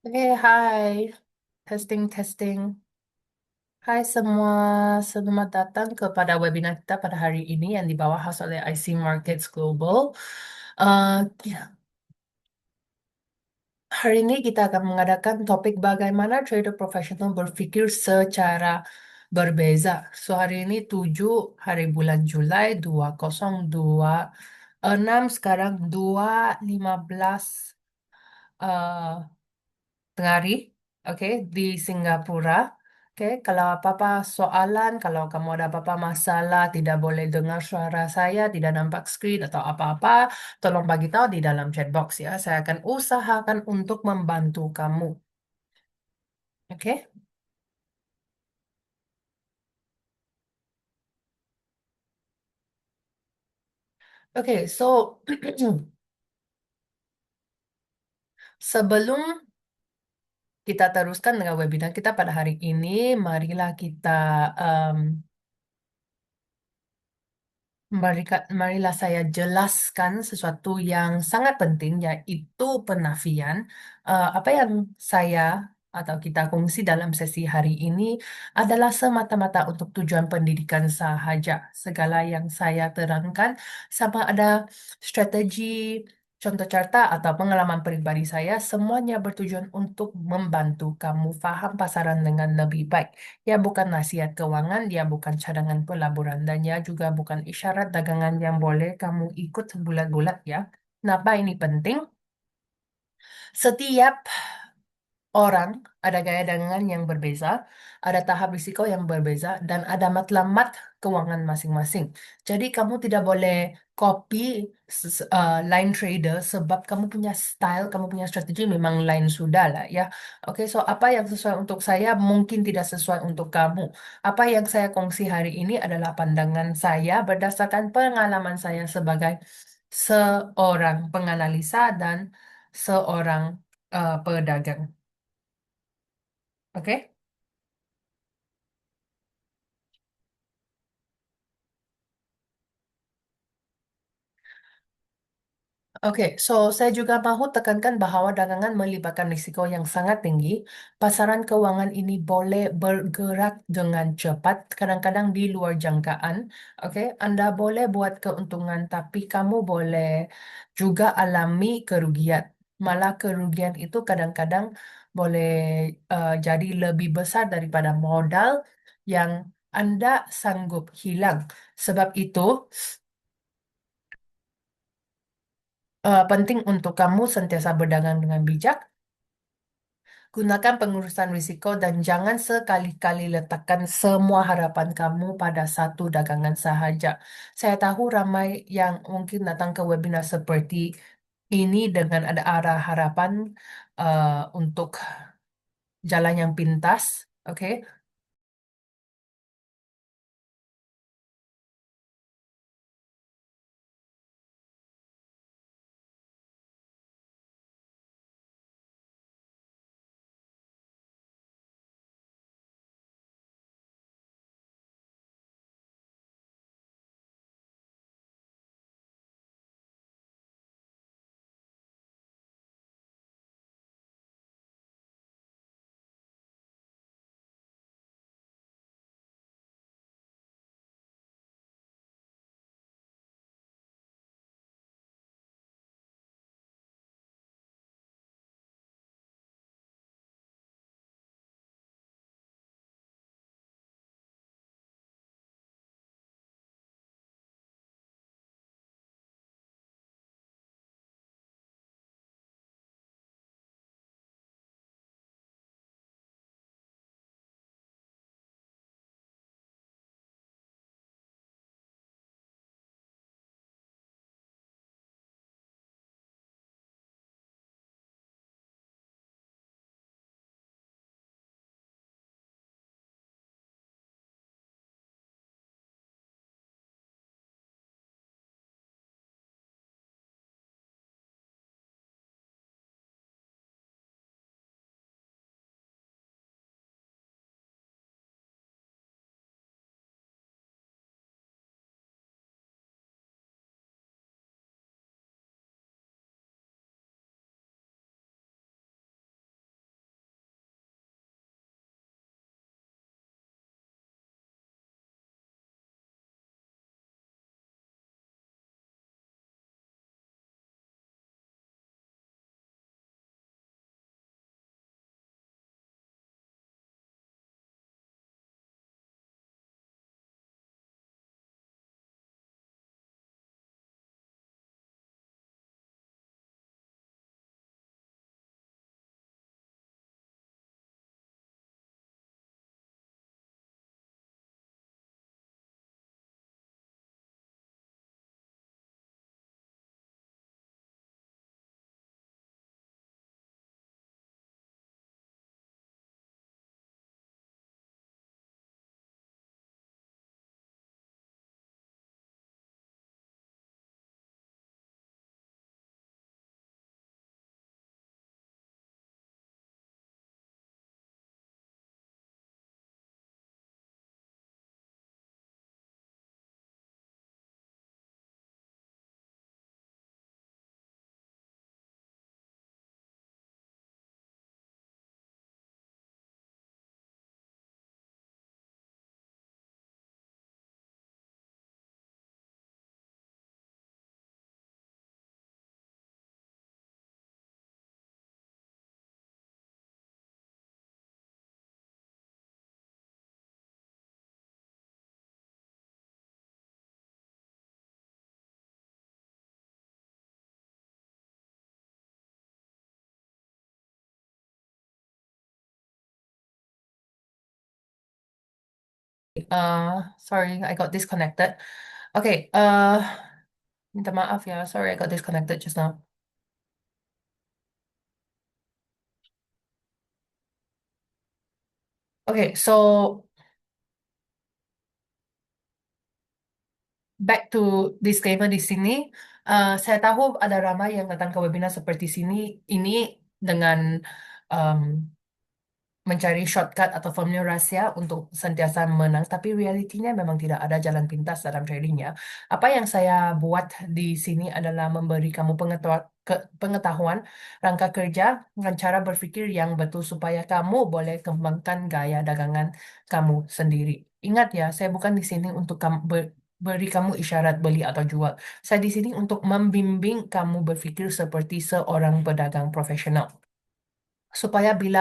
Oke, hai. Testing, testing. Hai semua, selamat datang kepada webinar kita pada hari ini yang dibawa khas oleh IC Markets Global. Eh, Hari ini kita akan mengadakan topik bagaimana trader profesional berpikir secara berbeza. So, hari ini 7 hari bulan Julai 2026, sekarang 2:15 eh, tengah hari, oke, di Singapura. Oke, kalau apa-apa soalan, kalau kamu ada apa-apa masalah, tidak boleh dengar suara saya, tidak nampak screen atau apa-apa, tolong bagi tahu di dalam chat box ya. Saya akan usahakan untuk membantu kamu. Oke? Oke, so sebelum kita teruskan dengan webinar kita pada hari ini, marilah kita marilah saya jelaskan sesuatu yang sangat penting, yaitu penafian. Apa yang saya atau kita kongsi dalam sesi hari ini adalah semata-mata untuk tujuan pendidikan sahaja. Segala yang saya terangkan sama ada strategi, contoh carta atau pengalaman pribadi saya, semuanya bertujuan untuk membantu kamu paham pasaran dengan lebih baik. Ya, bukan nasihat keuangan, dia bukan cadangan pelaburan, dan ya juga bukan isyarat dagangan yang boleh kamu ikut bulat-bulat ya. Kenapa ini penting? Setiap orang ada gaya dagangan yang berbeza, ada tahap risiko yang berbeza, dan ada matlamat keuangan masing-masing. Jadi kamu tidak boleh copy line trader sebab kamu punya style, kamu punya strategi memang lain sudah lah ya. Oke, so apa yang sesuai untuk saya mungkin tidak sesuai untuk kamu. Apa yang saya kongsi hari ini adalah pandangan saya berdasarkan pengalaman saya sebagai seorang penganalisa dan seorang pedagang. Oke, oke. So, saya juga mau tekankan bahwa dagangan melibatkan risiko yang sangat tinggi. Pasaran keuangan ini boleh bergerak dengan cepat, kadang-kadang di luar jangkaan. Oke, Anda boleh buat keuntungan, tapi kamu boleh juga alami kerugian. Malah kerugian itu kadang-kadang boleh jadi lebih besar daripada modal yang Anda sanggup hilang. Sebab itu, penting untuk kamu sentiasa berdagang dengan bijak, gunakan pengurusan risiko, dan jangan sekali-kali letakkan semua harapan kamu pada satu dagangan sahaja. Saya tahu ramai yang mungkin datang ke webinar seperti ini dengan ada arah harapan untuk jalan yang pintas, oke? Sorry, I got disconnected. Okay, minta maaf ya. Sorry, I got disconnected just now. Okay, so back to disclaimer di sini. Saya tahu ada ramai yang datang ke webinar seperti ini dengan um, mencari shortcut atau formula rahasia untuk sentiasa menang, tapi realitinya memang tidak ada jalan pintas dalam tradingnya. Apa yang saya buat di sini adalah memberi kamu pengetahuan, rangka kerja, dan cara berpikir yang betul supaya kamu boleh kembangkan gaya dagangan kamu sendiri. Ingat ya, saya bukan di sini untuk beri kamu isyarat beli atau jual. Saya di sini untuk membimbing kamu berpikir seperti seorang pedagang profesional supaya bila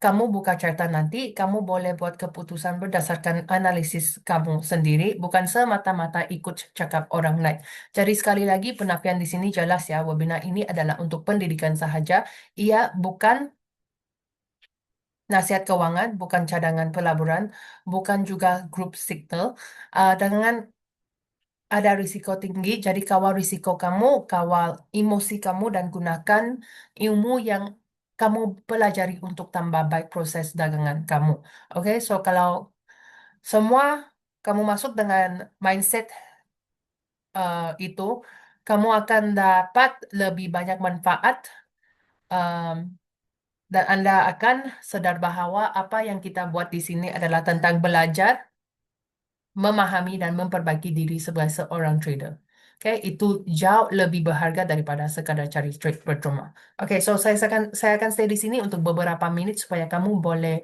kamu buka carta nanti, kamu boleh buat keputusan berdasarkan analisis kamu sendiri, bukan semata-mata ikut cakap orang lain. Jadi sekali lagi, penafian di sini jelas ya, webinar ini adalah untuk pendidikan sahaja. Ia bukan nasihat keuangan, bukan cadangan pelaburan, bukan juga grup signal. Dengan ada risiko tinggi, jadi kawal risiko kamu, kawal emosi kamu, dan gunakan ilmu yang kamu pelajari untuk tambah baik proses dagangan kamu. Oke, so kalau semua kamu masuk dengan mindset itu, kamu akan dapat lebih banyak manfaat um, dan Anda akan sadar bahwa apa yang kita buat di sini adalah tentang belajar memahami dan memperbaiki diri sebagai seorang trader. Oke, itu jauh lebih berharga daripada sekadar cari trade percuma. Oke, so saya akan stay di sini untuk beberapa menit supaya kamu boleh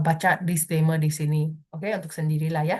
baca disclaimer di sini. Oke, untuk sendirilah ya.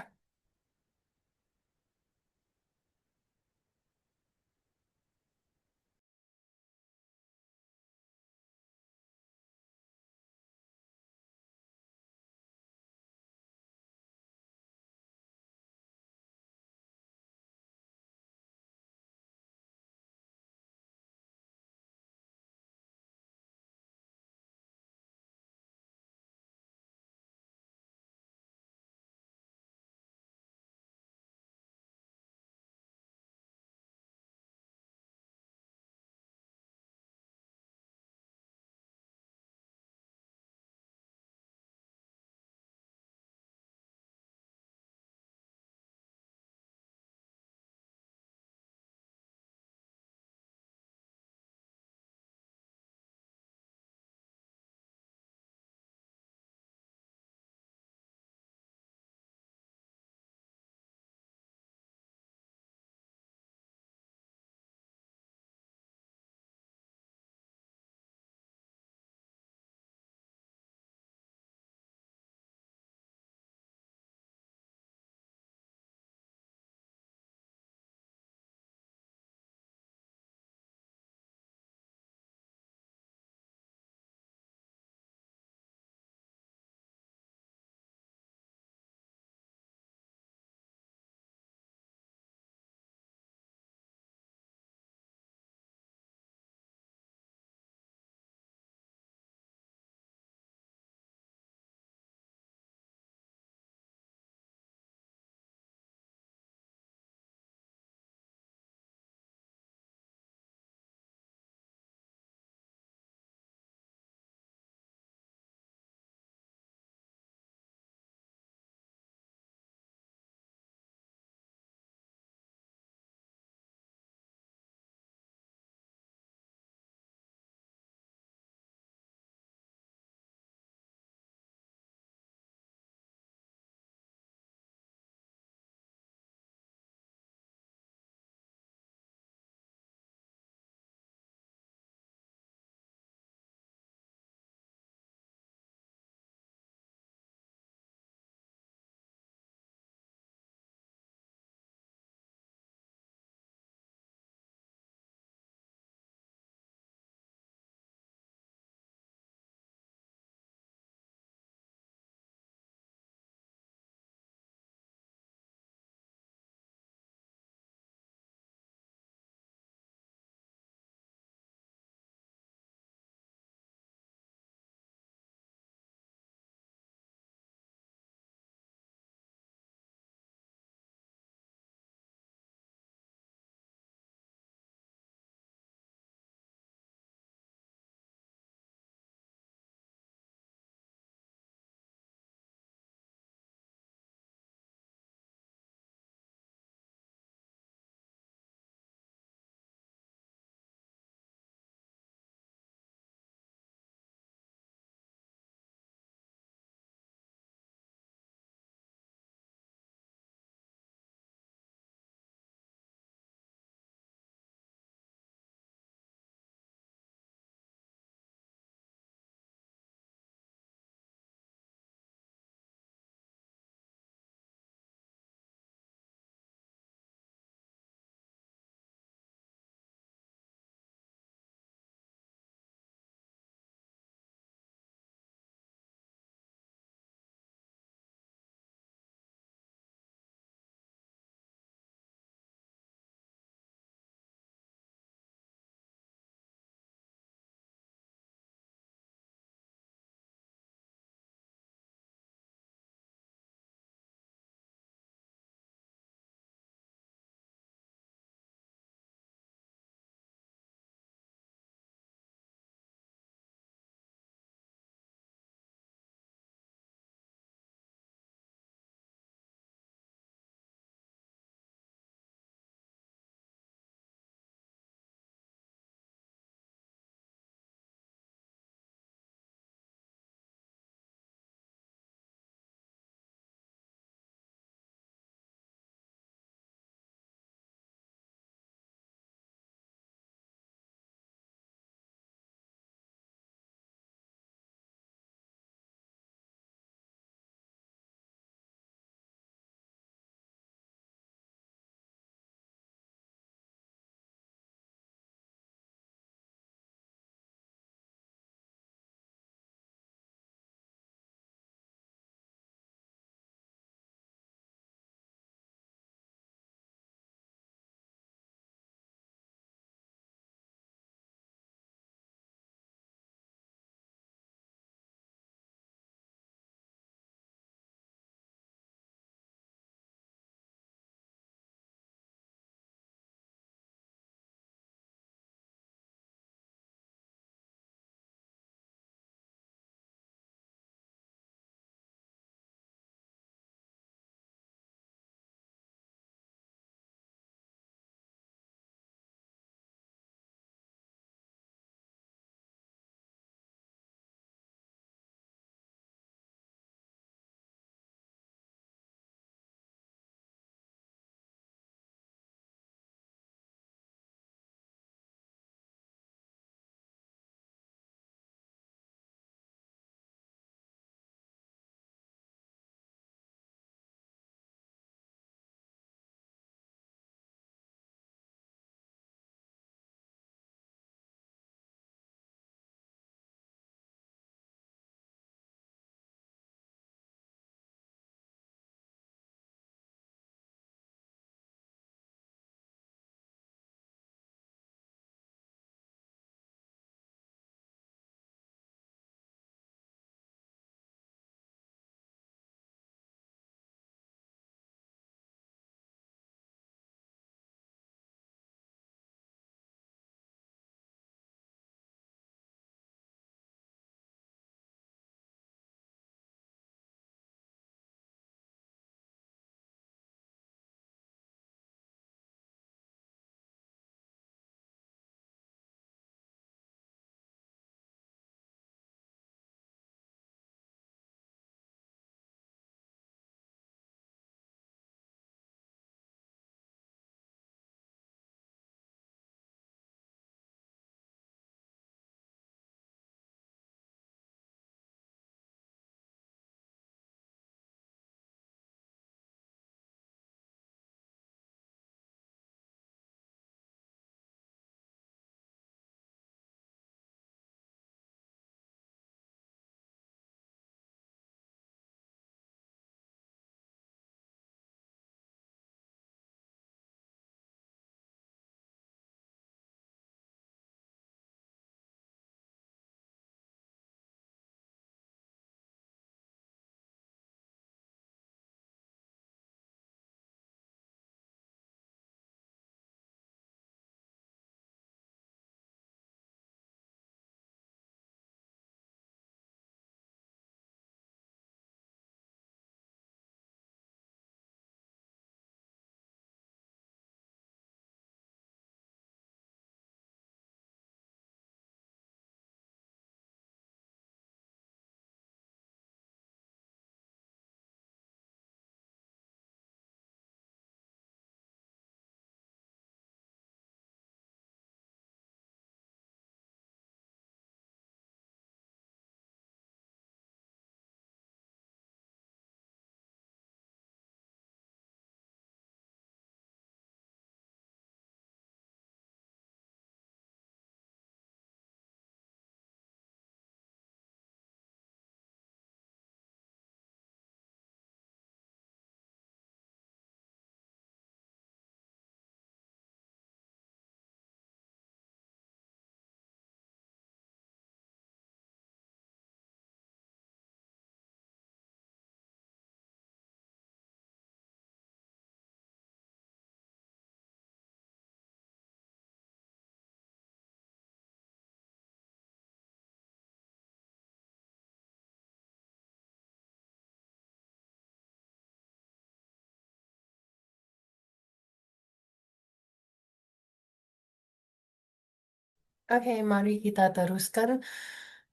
Oke, mari kita teruskan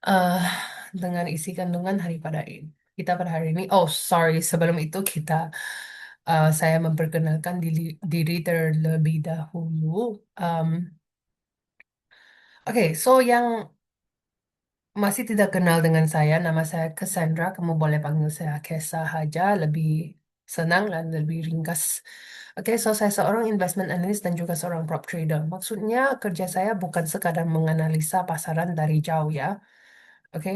eh dengan isi kandungan kita pada hari ini. Oh, sorry, sebelum itu saya memperkenalkan diri terlebih dahulu. Um, oke, so yang masih tidak kenal dengan saya, nama saya Cassandra. Kamu boleh panggil saya Kesa saja, lebih senang dan lebih ringkas. Oke, so saya seorang investment analyst dan juga seorang prop trader. Maksudnya kerja saya bukan sekadar menganalisa pasaran dari jauh ya. Oke,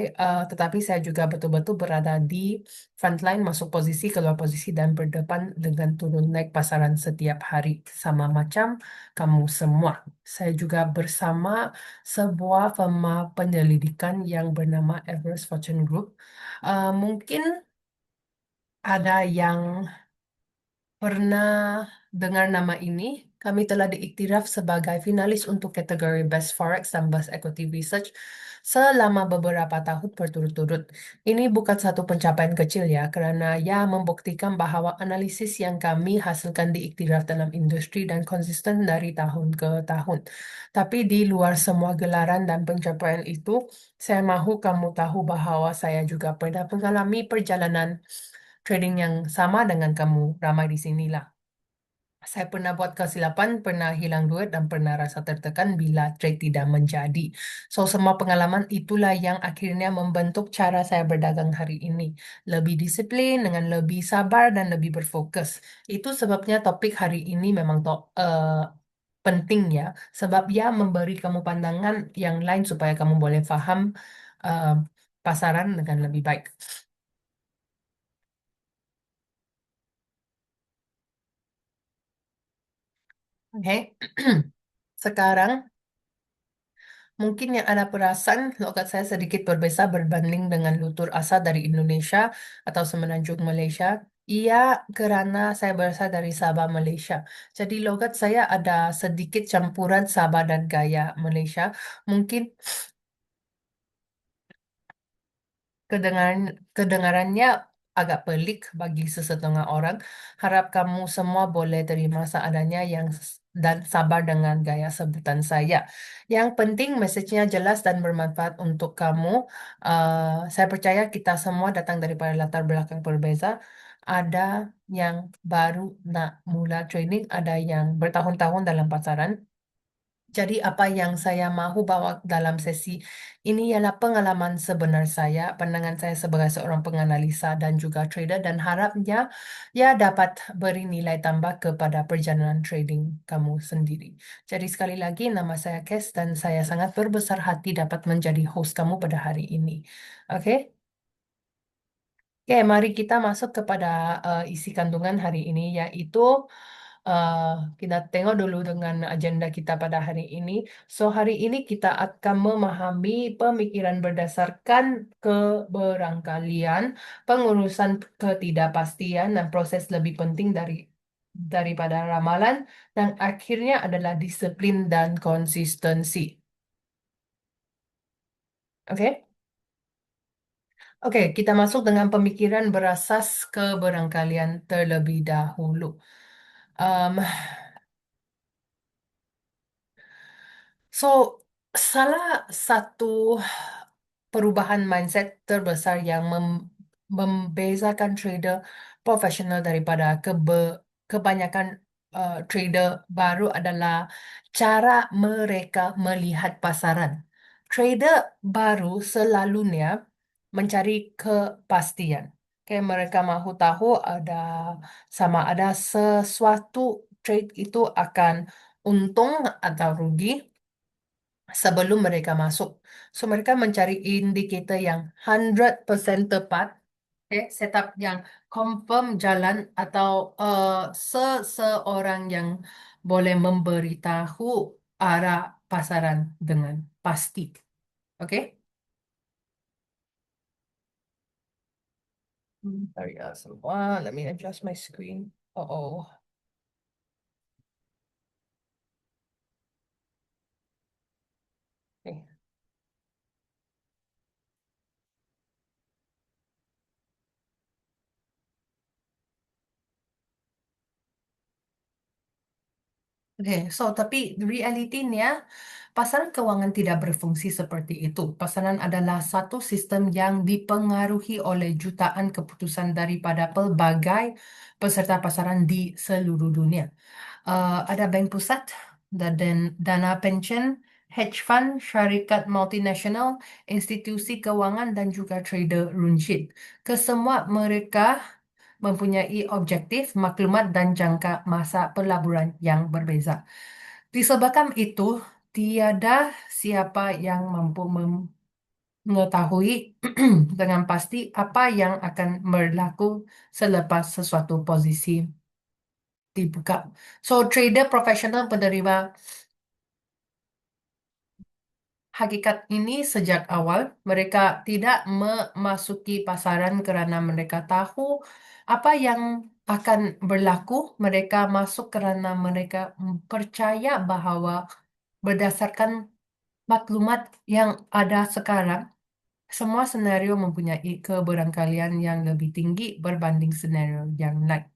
tetapi saya juga betul-betul berada di frontline, masuk posisi, keluar posisi, dan berdepan dengan turun naik pasaran setiap hari. Sama macam kamu semua. Saya juga bersama sebuah firma penyelidikan yang bernama Everest Fortune Group. Mungkin ada yang pernah dengar nama ini? Kami telah diiktiraf sebagai finalis untuk kategori Best Forex dan Best Equity Research selama beberapa tahun berturut-turut. Ini bukan satu pencapaian kecil ya, karena ya membuktikan bahwa analisis yang kami hasilkan diiktiraf dalam industri dan konsisten dari tahun ke tahun. Tapi di luar semua gelaran dan pencapaian itu, saya mahu kamu tahu bahwa saya juga pernah mengalami perjalanan trading yang sama dengan kamu ramai di sinilah. Saya pernah buat kesilapan, pernah hilang duit, dan pernah rasa tertekan bila trade tidak menjadi. So, semua pengalaman itulah yang akhirnya membentuk cara saya berdagang hari ini. Lebih disiplin, dengan lebih sabar, dan lebih berfokus. Itu sebabnya topik hari ini memang penting ya. Sebab ya memberi kamu pandangan yang lain supaya kamu boleh paham eh, pasaran dengan lebih baik. Oke. Sekarang mungkin yang Anda perasan, logat saya sedikit berbeza berbanding dengan tutur asa dari Indonesia atau Semenanjung Malaysia. Iya, karena saya berasal dari Sabah, Malaysia. Jadi logat saya ada sedikit campuran Sabah dan gaya Malaysia. Mungkin Kedengaran, kedengarannya agak pelik bagi sesetengah orang. Harap kamu semua boleh terima seadanya dan sabar dengan gaya sebutan saya. Yang penting message-nya jelas dan bermanfaat untuk kamu. Saya percaya kita semua datang daripada latar belakang berbeza. Ada yang baru nak mula training, ada yang bertahun-tahun dalam pasaran. Jadi apa yang saya mahu bawa dalam sesi ini ialah pengalaman sebenar saya, pandangan saya sebagai seorang penganalisa dan juga trader dan harapnya ya dapat beri nilai tambah kepada perjalanan trading kamu sendiri. Jadi sekali lagi nama saya Kes dan saya sangat berbesar hati dapat menjadi host kamu pada hari ini. Oke? Oke, mari kita masuk kepada isi kandungan hari ini, yaitu eh, kita tengok dulu dengan agenda kita pada hari ini. So, hari ini kita akan memahami pemikiran berdasarkan keberangkalian, pengurusan ketidakpastian, dan proses lebih penting daripada ramalan, dan akhirnya adalah disiplin dan konsistensi. Oke? Oke, kita masuk dengan pemikiran berasas keberangkalian terlebih dahulu. Um, so, salah satu perubahan mindset terbesar yang membezakan trader profesional daripada kebanyakan trader baru adalah cara mereka melihat pasaran. Trader baru selalunya mencari kepastian. Kayak mereka mahu tahu sama ada sesuatu trade itu akan untung atau rugi sebelum mereka masuk. So mereka mencari indikator yang 100% tepat, setup yang confirm jalan atau seseorang yang boleh memberitahu arah pasaran dengan pasti. Oke? Sorry, semua. Let me adjust my screen. Oh. Okay. Oke, so tapi realitinya pasaran keuangan tidak berfungsi seperti itu. Pasaran adalah satu sistem yang dipengaruhi oleh jutaan keputusan daripada pelbagai peserta pasaran di seluruh dunia. Ada bank pusat, dan dana pension, hedge fund, syarikat multinasional, institusi keuangan, dan juga trader runshin. Kesemua mereka mempunyai objektif, maklumat, dan jangka masa pelaburan yang berbeza. Disebabkan itu, tiada siapa yang mampu mengetahui dengan pasti apa yang akan berlaku selepas sesuatu posisi dibuka. So, trader profesional penerima hakikat ini sejak awal. Mereka tidak memasuki pasaran kerana mereka tahu apa yang akan berlaku. Mereka masuk kerana mereka percaya bahawa berdasarkan maklumat yang ada sekarang, semua senario mempunyai keberangkalian yang lebih tinggi berbanding senario yang lain.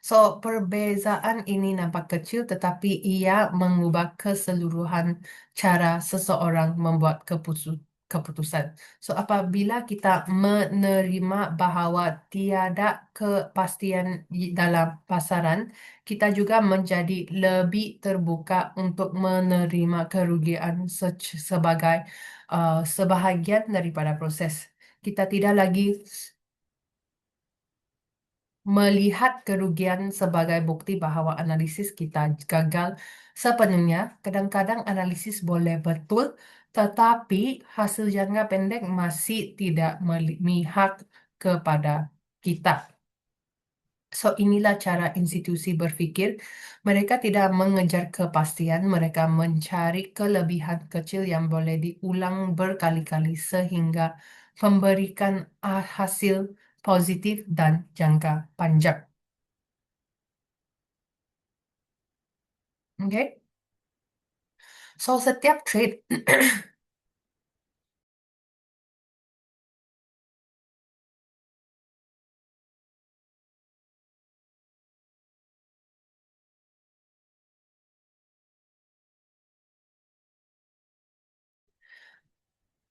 So, perbezaan ini nampak kecil, tetapi ia mengubah keseluruhan cara seseorang membuat keputusan. So, apabila kita menerima bahawa tiada kepastian dalam pasaran, kita juga menjadi lebih terbuka untuk menerima kerugian sebagai sebahagian daripada proses. Kita tidak lagi melihat kerugian sebagai bukti bahawa analisis kita gagal sepenuhnya. Kadang-kadang analisis boleh betul, tetapi hasil jangka pendek masih tidak memihak kepada kita. So, inilah cara institusi berfikir. Mereka tidak mengejar kepastian, mereka mencari kelebihan kecil yang boleh diulang berkali-kali sehingga memberikan hasil positif dan jangka panjang. Oke? So, setiap trade,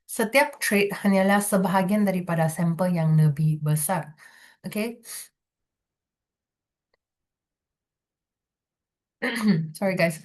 setiap trade hanyalah sebahagian daripada sampel yang lebih besar. Oke? Sorry guys.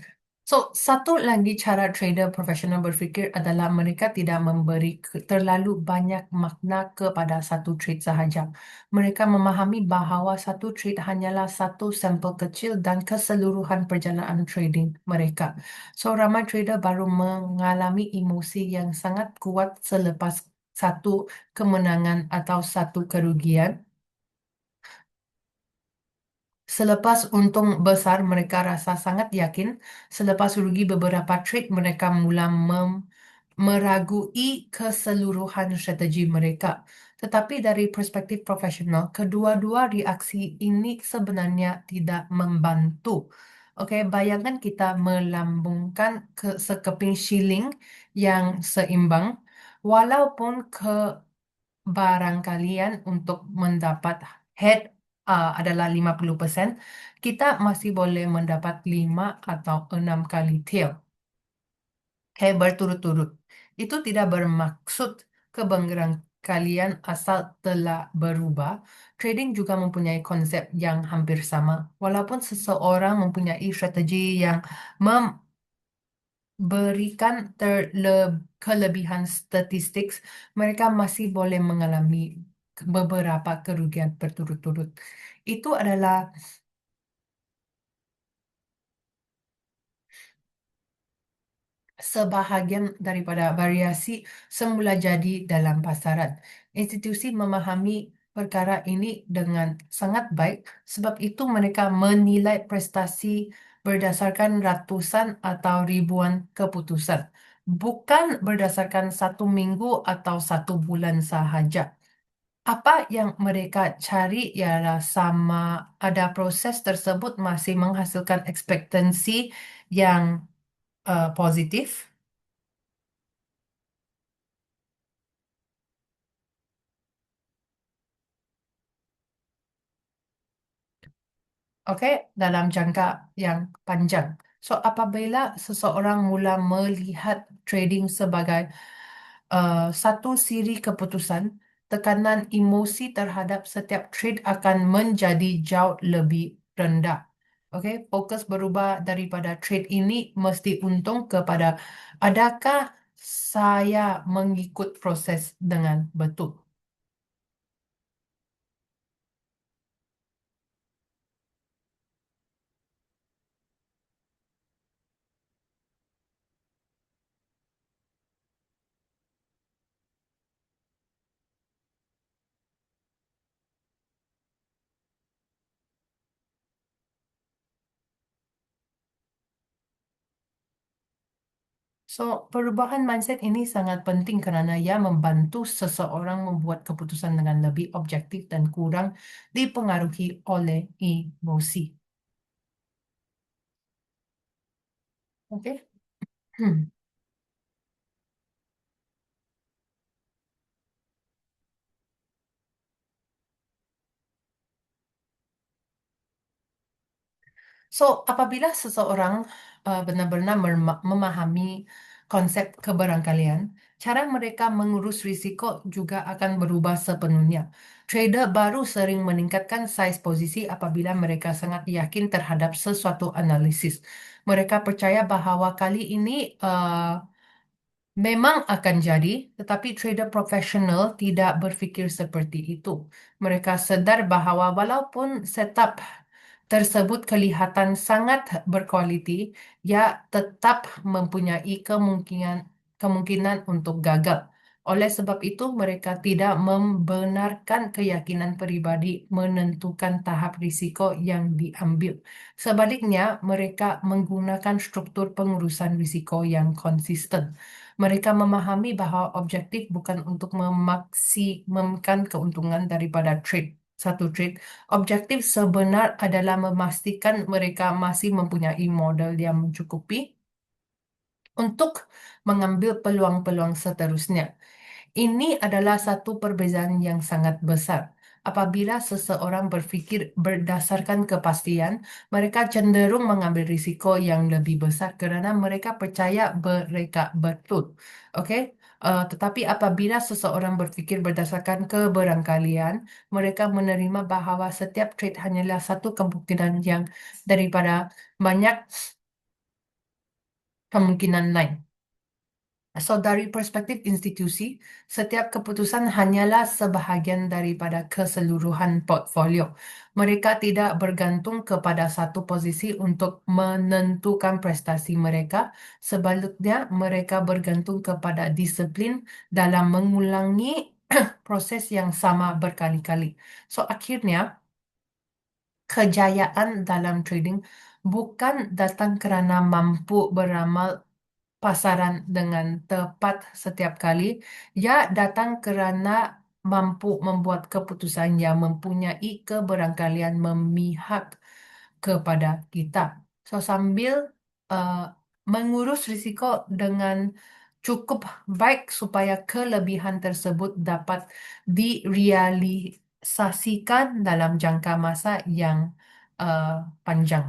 So, satu lagi cara trader profesional berfikir adalah mereka tidak memberi terlalu banyak makna kepada satu trade sahaja. Mereka memahami bahawa satu trade hanyalah satu sampel kecil dan keseluruhan perjalanan trading mereka. So, ramai trader baru mengalami emosi yang sangat kuat selepas satu kemenangan atau satu kerugian. Selepas untung besar, mereka rasa sangat yakin. Selepas rugi beberapa trade, mereka mula meragui keseluruhan strategi mereka. Tetapi dari perspektif profesional, kedua-dua reaksi ini sebenarnya tidak membantu. Oke, bayangkan kita melambungkan ke sekeping shilling yang seimbang, walaupun barangkalian untuk mendapat head adalah 50%, kita masih boleh mendapat 5 atau 6 kali tail. Kayak berturut-turut. Itu tidak bermaksud keberangkalian kalian asal telah berubah. Trading juga mempunyai konsep yang hampir sama. Walaupun seseorang mempunyai strategi yang berikan kelebihan statistik, mereka masih boleh mengalami beberapa kerugian berturut-turut. Itu adalah sebahagian daripada variasi semula jadi dalam pasaran. Institusi memahami perkara ini dengan sangat baik, sebab itu mereka menilai prestasi berdasarkan ratusan atau ribuan keputusan, bukan berdasarkan satu minggu atau satu bulan sahaja. Apa yang mereka cari ialah sama ada proses tersebut masih menghasilkan ekspektasi yang positif. oke, dalam jangka yang panjang. So, apabila seseorang mula melihat trading sebagai satu siri keputusan, tekanan emosi terhadap setiap trade akan menjadi jauh lebih rendah. Oke, fokus berubah daripada trade ini mesti untung kepada adakah saya mengikut proses dengan betul. So, perubahan mindset ini sangat penting karena ia membantu seseorang membuat keputusan dengan lebih objektif dan kurang dipengaruhi oleh emosi. Oke? So, apabila seseorang benar-benar memahami konsep keberangkalian, cara mereka mengurus risiko juga akan berubah sepenuhnya. Trader baru sering meningkatkan size posisi apabila mereka sangat yakin terhadap sesuatu analisis. Mereka percaya bahwa kali ini memang akan jadi, tetapi trader profesional tidak berpikir seperti itu. Mereka sadar bahwa walaupun setup tersebut kelihatan sangat berkualiti, ia tetap mempunyai kemungkinan kemungkinan untuk gagal. Oleh sebab itu, mereka tidak membenarkan keyakinan pribadi menentukan tahap risiko yang diambil. Sebaliknya, mereka menggunakan struktur pengurusan risiko yang konsisten. Mereka memahami bahwa objektif bukan untuk memaksimumkan keuntungan daripada satu trade. Objektif sebenar adalah memastikan mereka masih mempunyai modal yang mencukupi untuk mengambil peluang-peluang seterusnya. Ini adalah satu perbezaan yang sangat besar. Apabila seseorang berpikir berdasarkan kepastian, mereka cenderung mengambil risiko yang lebih besar kerana mereka percaya mereka betul. Oke? Tetapi apabila seseorang berpikir berdasarkan keberangkalian, mereka menerima bahawa setiap trade hanyalah satu kemungkinan yang daripada banyak kemungkinan lain. So, dari perspektif institusi, setiap keputusan hanyalah sebahagian daripada keseluruhan portfolio. Mereka tidak bergantung kepada satu posisi untuk menentukan prestasi mereka. Sebaliknya, mereka bergantung kepada disiplin dalam mengulangi proses yang sama berkali-kali. So, akhirnya, kejayaan dalam trading bukan datang kerana mampu beramal pasaran dengan tepat setiap kali. Ia datang kerana mampu membuat keputusan yang mempunyai keberangkalian memihak kepada kita. So, sambil uh, mengurus risiko dengan cukup baik supaya kelebihan tersebut dapat direalisasikan dalam jangka masa yang uh, panjang.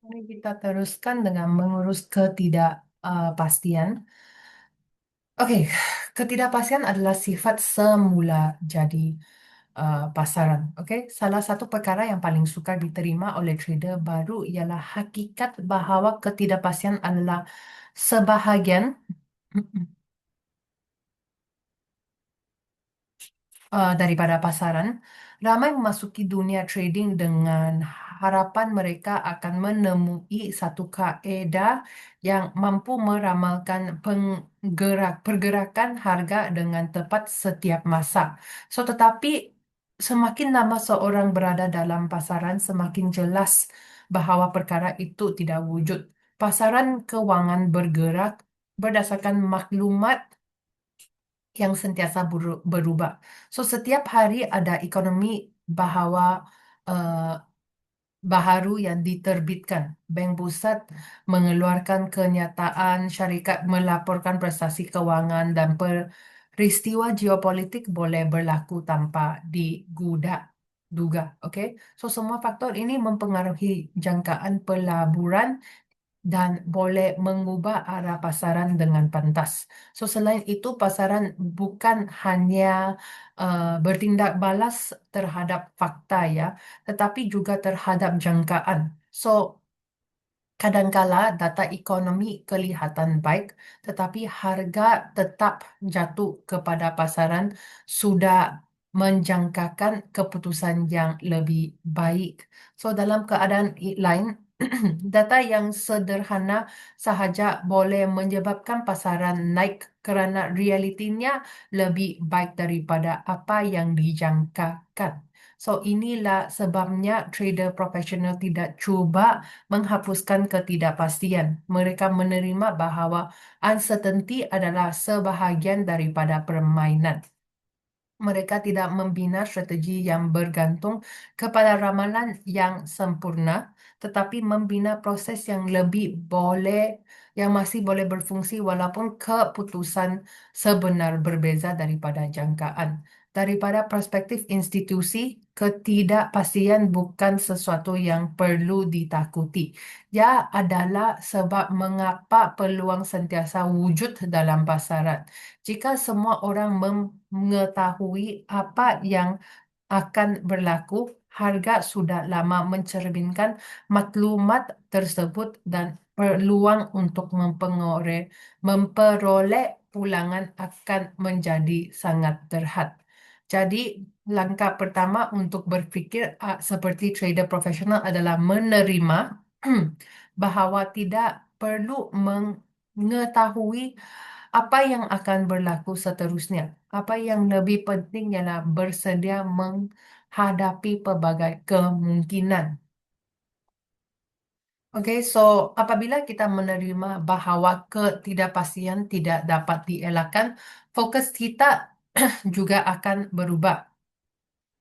Mari kita teruskan dengan mengurus ketidakpastian. Oke, ketidakpastian adalah sifat semula jadi pasaran. Oke, salah satu perkara yang paling sukar diterima oleh trader baru ialah hakikat bahawa ketidakpastian adalah sebahagian daripada pasaran. Ramai memasuki dunia trading dengan harapan mereka akan menemui satu kaedah yang mampu meramalkan pergerakan harga dengan tepat setiap masa. So, tetapi semakin lama seorang berada dalam pasaran, semakin jelas bahawa perkara itu tidak wujud. Pasaran kewangan bergerak berdasarkan maklumat yang sentiasa berubah. So, setiap hari ada ekonomi bahawa eh, baharu yang diterbitkan. Bank pusat mengeluarkan kenyataan, syarikat melaporkan prestasi kewangan dan peristiwa geopolitik boleh berlaku tanpa duga. Okay? So, semua faktor ini mempengaruhi jangkaan pelaburan dan boleh mengubah arah pasaran dengan pantas. So, selain itu, pasaran bukan hanya bertindak balas terhadap fakta ya, tetapi juga terhadap jangkaan. So, kadangkala data ekonomi kelihatan baik, tetapi harga tetap jatuh kepada pasaran sudah menjangkakan keputusan yang lebih baik. So, dalam keadaan lain, data yang sederhana sahaja boleh menyebabkan pasaran naik kerana realitinya lebih baik daripada apa yang dijangkakan. So, inilah sebabnya trader profesional tidak cuba menghapuskan ketidakpastian. Mereka menerima bahawa uncertainty adalah sebahagian daripada permainan. Mereka tidak membina strategi yang bergantung kepada ramalan yang sempurna, tetapi membina proses yang yang masih boleh berfungsi walaupun keputusan sebenar berbeza daripada jangkaan. Daripada perspektif institusi, ketidakpastian bukan sesuatu yang perlu ditakuti. Ia adalah sebab mengapa peluang sentiasa wujud dalam pasaran. Jika semua orang mengetahui apa yang akan berlaku, harga sudah lama mencerminkan maklumat tersebut dan peluang untuk memperoleh pulangan akan menjadi sangat terhad. Jadi, langkah pertama untuk berfikir seperti trader profesional adalah menerima bahawa tidak perlu mengetahui apa yang akan berlaku seterusnya. Apa yang lebih penting ialah bersedia menghadapi pelbagai kemungkinan. Okey, so apabila kita menerima bahawa ketidakpastian tidak dapat dielakkan, fokus kita juga akan berubah.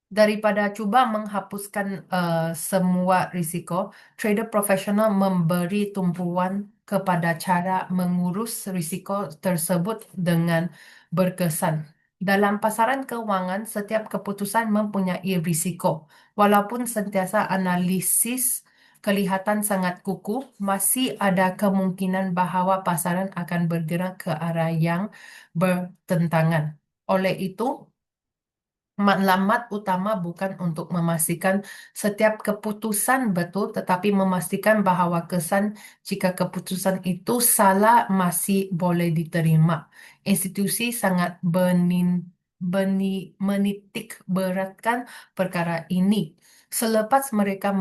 Daripada cuba menghapuskan semua risiko, trader profesional memberi tumpuan kepada cara mengurus risiko tersebut dengan berkesan. Dalam pasaran kewangan, setiap keputusan mempunyai risiko. Walaupun sentiasa analisis kelihatan sangat kukuh, masih ada kemungkinan bahawa pasaran akan bergerak ke arah yang bertentangan. Oleh itu, matlamat utama bukan untuk memastikan setiap keputusan betul, tetapi memastikan bahawa kesan jika keputusan itu salah masih boleh diterima. Institusi sangat menitik beratkan perkara ini. Selepas mereka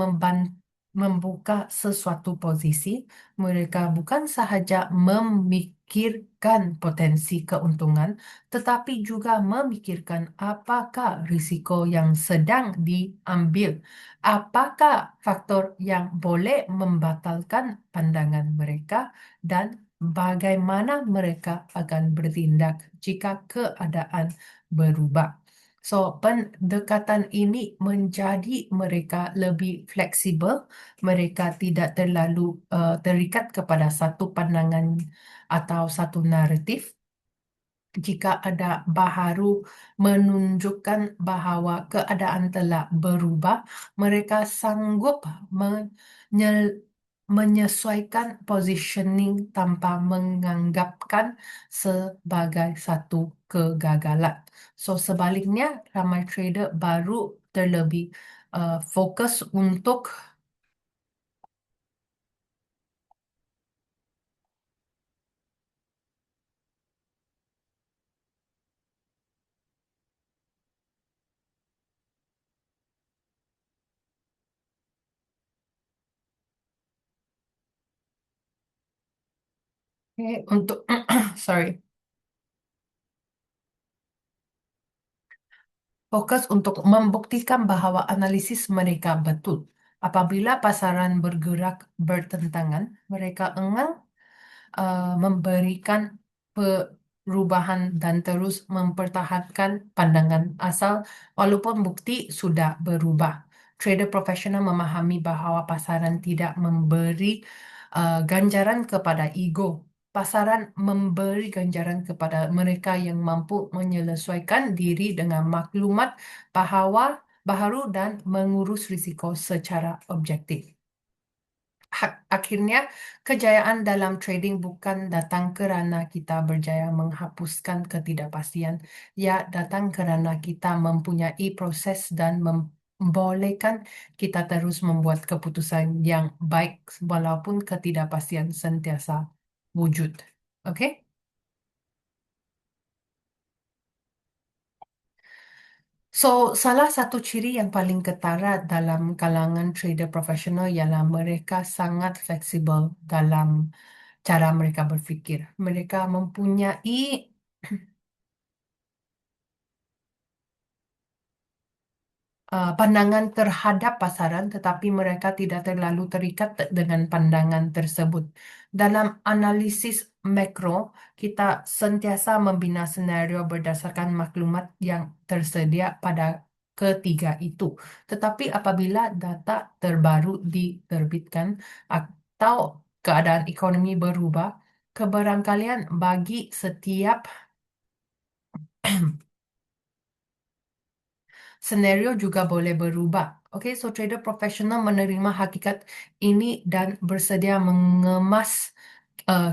membuka sesuatu posisi, mereka bukan sahaja memikirkan potensi keuntungan, tetapi juga memikirkan apakah risiko yang sedang diambil, apakah faktor yang boleh membatalkan pandangan mereka, dan bagaimana mereka akan bertindak jika keadaan berubah. So, pendekatan ini menjadi mereka lebih fleksibel, mereka tidak terlalu terikat kepada satu pandangan atau satu naratif. Jika ada baharu menunjukkan bahawa keadaan telah berubah, mereka sanggup menyesuaikan positioning tanpa menganggapkan sebagai satu kegagalan. So sebaliknya, ramai trader baru terlebih fokus untuk untuk sorry, fokus untuk membuktikan bahwa analisis mereka betul. Apabila pasaran bergerak bertentangan, mereka enggan memberikan perubahan dan terus mempertahankan pandangan asal walaupun bukti sudah berubah. Trader profesional memahami bahwa pasaran tidak memberi ganjaran kepada ego. Pasaran memberi ganjaran kepada mereka yang mampu menyelesaikan diri dengan maklumat bahwa baharu dan mengurus risiko secara objektif. Akhirnya, kejayaan dalam trading bukan datang kerana kita berjaya menghapuskan ketidakpastian. Ia datang kerana kita mempunyai proses dan membolehkan kita terus membuat keputusan yang baik walaupun ketidakpastian sentiasa wujud. Okey? So, salah satu ciri yang paling ketara dalam kalangan trader profesional ialah mereka sangat fleksibel dalam cara mereka berfikir. Mereka mempunyai pandangan terhadap pasaran, tetapi mereka tidak terlalu terikat dengan pandangan tersebut. Dalam analisis makro, kita sentiasa membina senario berdasarkan maklumat yang tersedia pada ketiga itu. Tetapi apabila data terbaru diterbitkan atau keadaan ekonomi berubah, kebarangkalian bagi setiap senario juga boleh berubah. Okey, so trader profesional menerima hakikat ini dan bersedia mengemas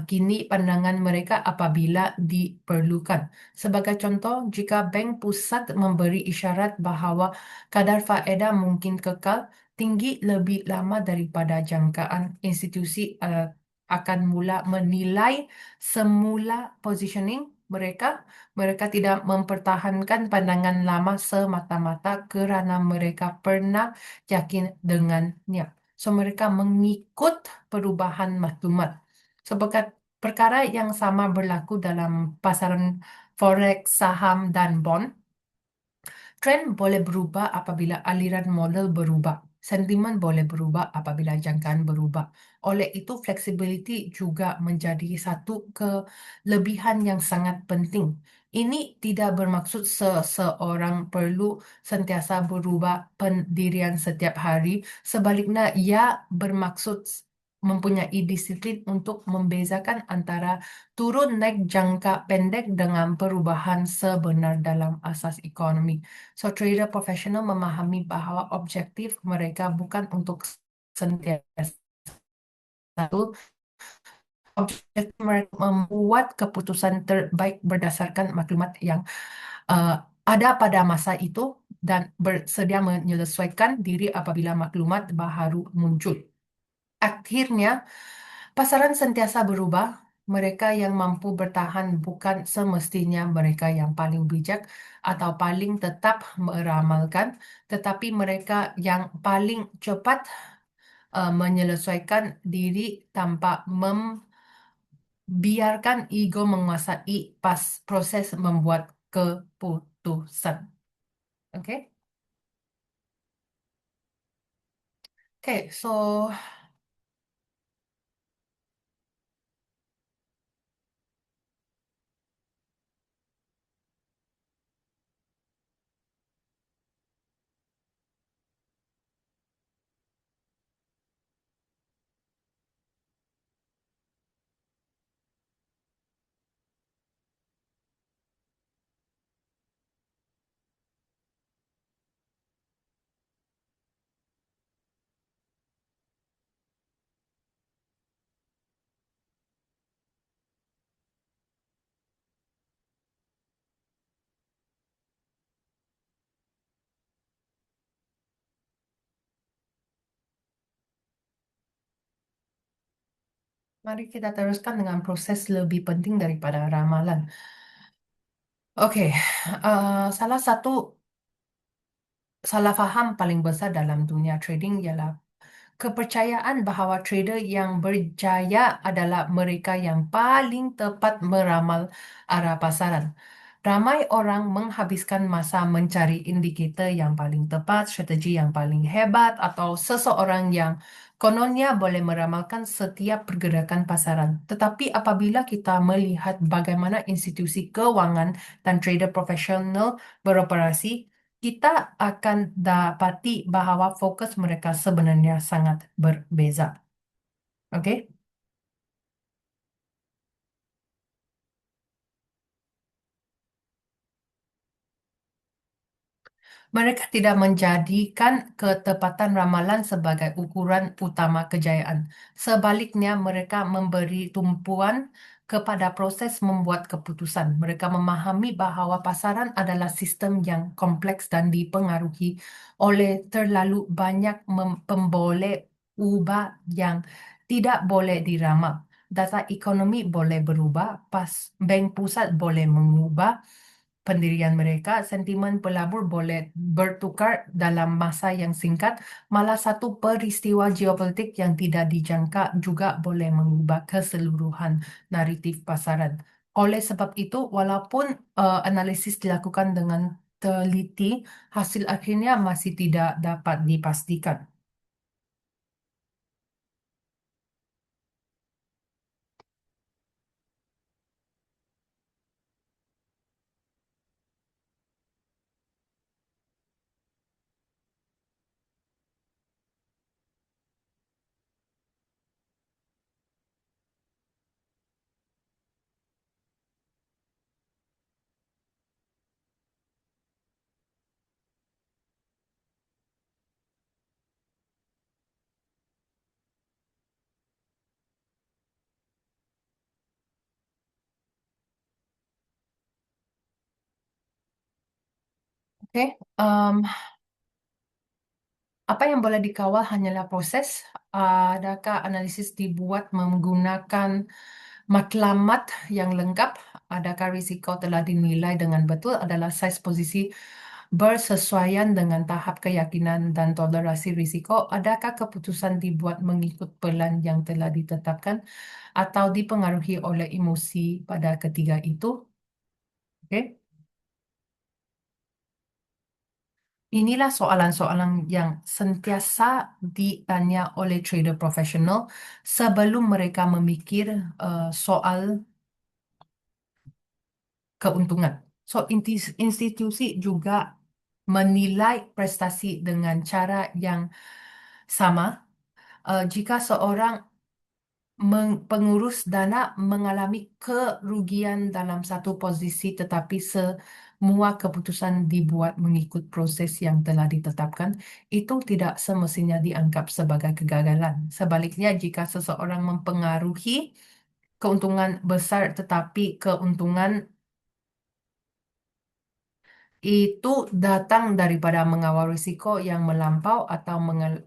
kini pandangan mereka apabila diperlukan. Sebagai contoh, jika bank pusat memberi isyarat bahawa kadar faedah mungkin kekal tinggi lebih lama daripada jangkaan, institusi akan mula menilai semula positioning mereka. Mereka tidak mempertahankan pandangan lama semata-mata kerana mereka pernah yakin dengannya. So, mereka mengikut perubahan maklumat. Sebagai perkara yang sama berlaku dalam pasaran forex, saham, dan bond. Trend boleh berubah apabila aliran modal berubah. Sentimen boleh berubah apabila jangkaan berubah. Oleh itu, flexibility juga menjadi satu kelebihan yang sangat penting. Ini tidak bermaksud seseorang perlu sentiasa berubah pendirian setiap hari. Sebaliknya, ia bermaksud mempunyai disiplin untuk membezakan antara turun naik jangka pendek dengan perubahan sebenar dalam asas ekonomi. So, trader profesional memahami bahawa objektif mereka bukan untuk sentiasa satu, objektif mereka membuat keputusan terbaik berdasarkan maklumat yang uh, ada pada masa itu dan bersedia menyelesaikan diri apabila maklumat baharu muncul. Akhirnya, pasaran sentiasa berubah. Mereka yang mampu bertahan bukan semestinya mereka yang paling bijak atau paling tetap meramalkan, tetapi mereka yang paling cepat menyelesaikan diri tanpa membiarkan ego menguasai proses membuat keputusan. Okay? Okay, so Mari kita teruskan dengan proses lebih penting daripada ramalan. Oke, salah satu salah faham paling besar dalam dunia trading ialah kepercayaan bahawa trader yang berjaya adalah mereka yang paling tepat meramal arah pasaran. Ramai orang menghabiskan masa mencari indikator yang paling tepat, strategi yang paling hebat, atau seseorang yang kononnya boleh meramalkan setiap pergerakan pasaran. Tetapi apabila kita melihat bagaimana institusi keuangan dan trader profesional beroperasi, kita akan dapati bahawa fokus mereka sebenarnya sangat berbeza. Oke? Mereka tidak menjadikan ketepatan ramalan sebagai ukuran utama kejayaan. Sebaliknya, mereka memberi tumpuan kepada proses membuat keputusan. Mereka memahami bahawa pasaran adalah sistem yang kompleks dan dipengaruhi oleh terlalu banyak pemboleh ubah yang tidak boleh diramal. Data ekonomi boleh berubah, bank pusat boleh mengubah pendirian mereka, sentimen pelabur boleh bertukar dalam masa yang singkat, malah satu peristiwa geopolitik yang tidak dijangka juga boleh mengubah keseluruhan naratif pasaran. Oleh sebab itu, walaupun analisis dilakukan dengan teliti, hasil akhirnya masih tidak dapat dipastikan. Oke, apa yang boleh dikawal hanyalah proses. Adakah analisis dibuat menggunakan matlamat yang lengkap? Adakah risiko telah dinilai dengan betul? Adalah saiz posisi bersesuaian dengan tahap keyakinan dan toleransi risiko? Adakah keputusan dibuat mengikut pelan yang telah ditetapkan atau dipengaruhi oleh emosi pada ketiga itu? Oke. Inilah soalan-soalan yang sentiasa ditanya oleh trader profesional sebelum mereka memikir soal keuntungan. So, institusi juga menilai prestasi dengan cara yang sama. Jika seorang pengurus dana mengalami kerugian dalam satu posisi, tetapi semua keputusan dibuat mengikut proses yang telah ditetapkan, itu tidak semestinya dianggap sebagai kegagalan. Sebaliknya, jika seseorang mempengaruhi keuntungan besar, tetapi keuntungan itu datang daripada mengawal risiko yang melampau atau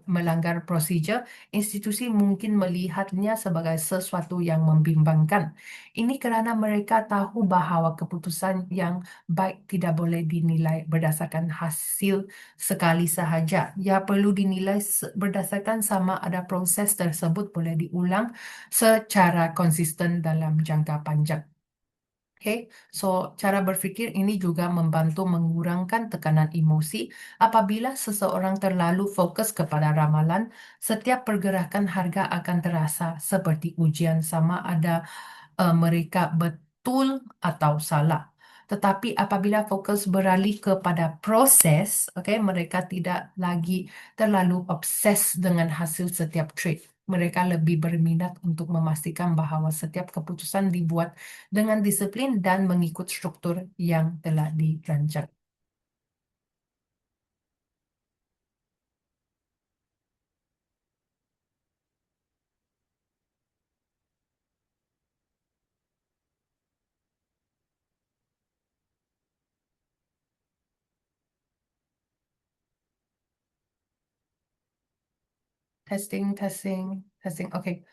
melanggar prosedur, institusi mungkin melihatnya sebagai sesuatu yang membimbangkan. Ini kerana mereka tahu bahawa keputusan yang baik tidak boleh dinilai berdasarkan hasil sekali sahaja. Ia perlu dinilai berdasarkan sama ada proses tersebut boleh diulang secara konsisten dalam jangka panjang. Oke, so cara berpikir ini juga membantu mengurangkan tekanan emosi. Apabila seseorang terlalu fokus kepada ramalan, setiap pergerakan harga akan terasa seperti ujian sama ada mereka betul atau salah. Tetapi apabila fokus beralih kepada proses, okay, mereka tidak lagi terlalu obses dengan hasil setiap trade. Mereka lebih berminat untuk memastikan bahawa setiap keputusan dibuat dengan disiplin dan mengikut struktur yang telah dirancang. Testing, testing, testing. Okay.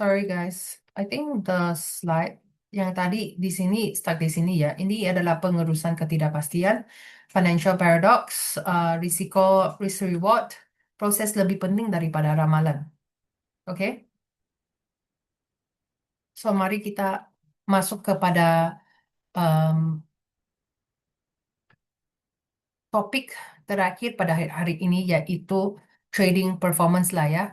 Sorry guys, I think the slide yang tadi di sini stuck di sini ya. Ini adalah pengurusan ketidakpastian, financial paradox, risiko risk reward, proses lebih penting daripada ramalan. Oke, so mari kita masuk kepada em, topik terakhir pada hari ini yaitu trading performance lah ya.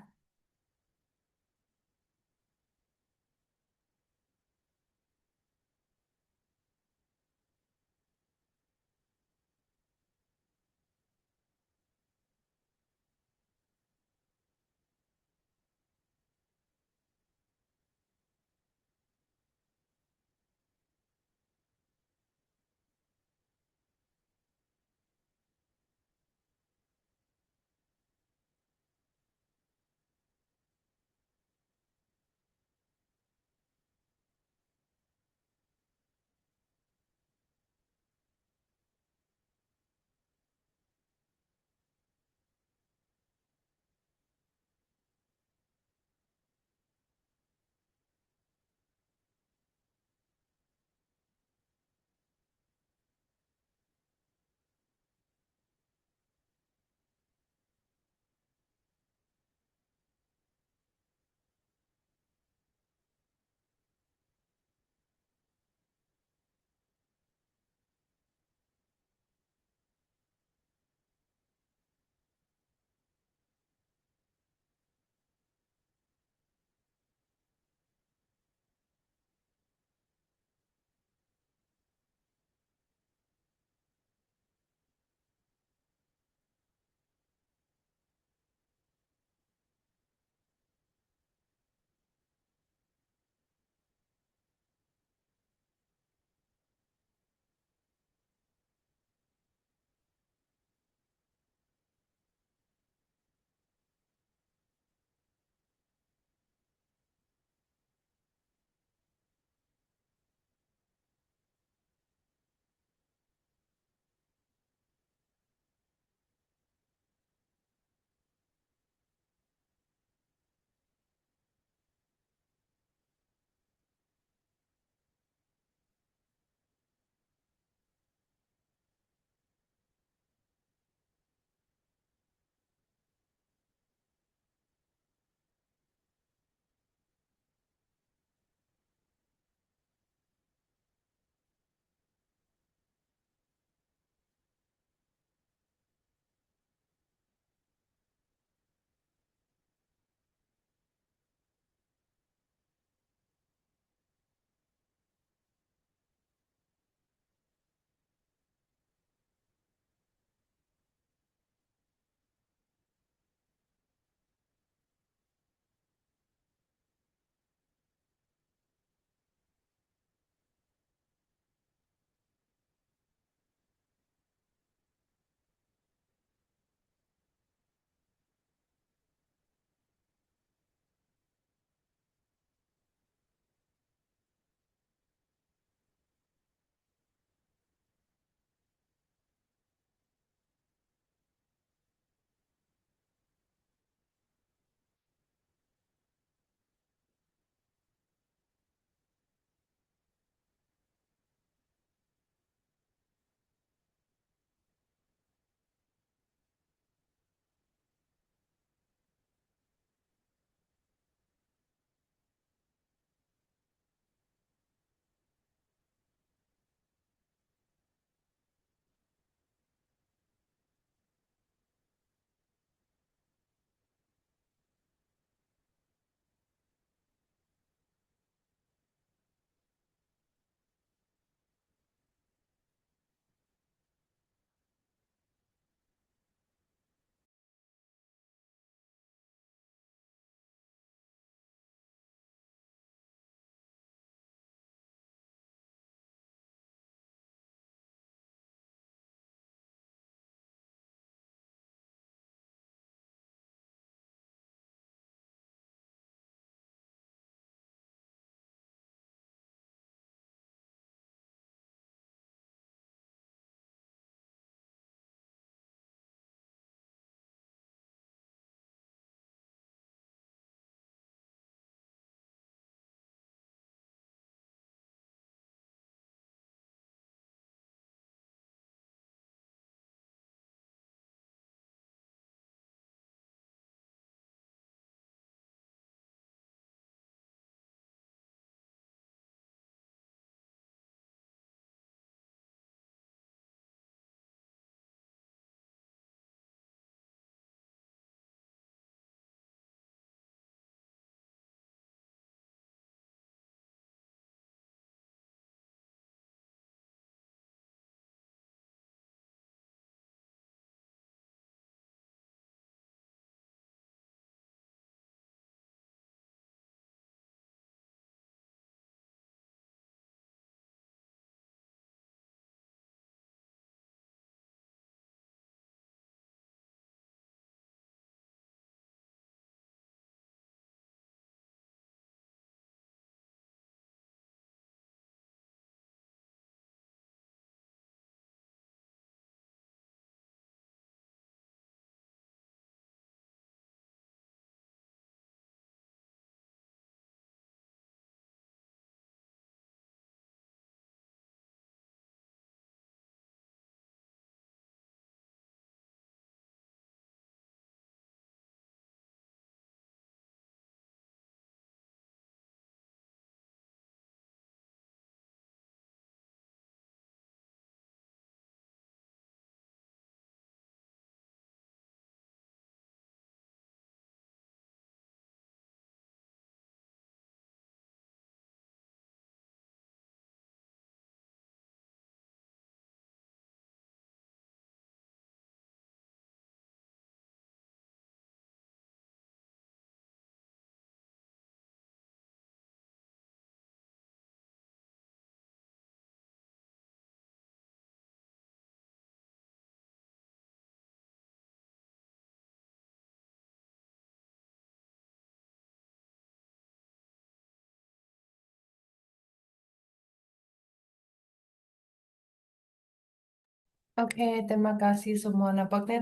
Oke, terima kasih semua. Nampaknya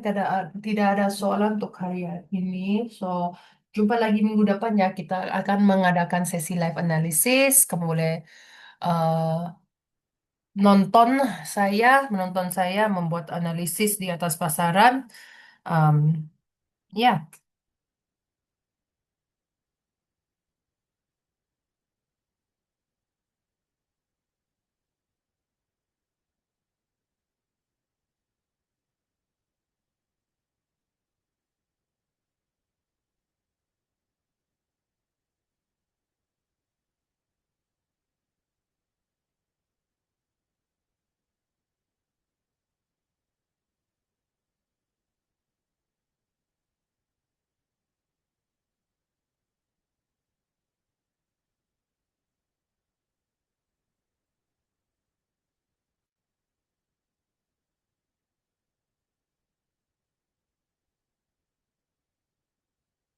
tidak ada soalan untuk hari ini. So, jumpa lagi minggu depan ya. Kita akan mengadakan sesi live analysis. Kamu boleh eh, nonton menonton saya membuat analisis di atas pasaran. Um, ya.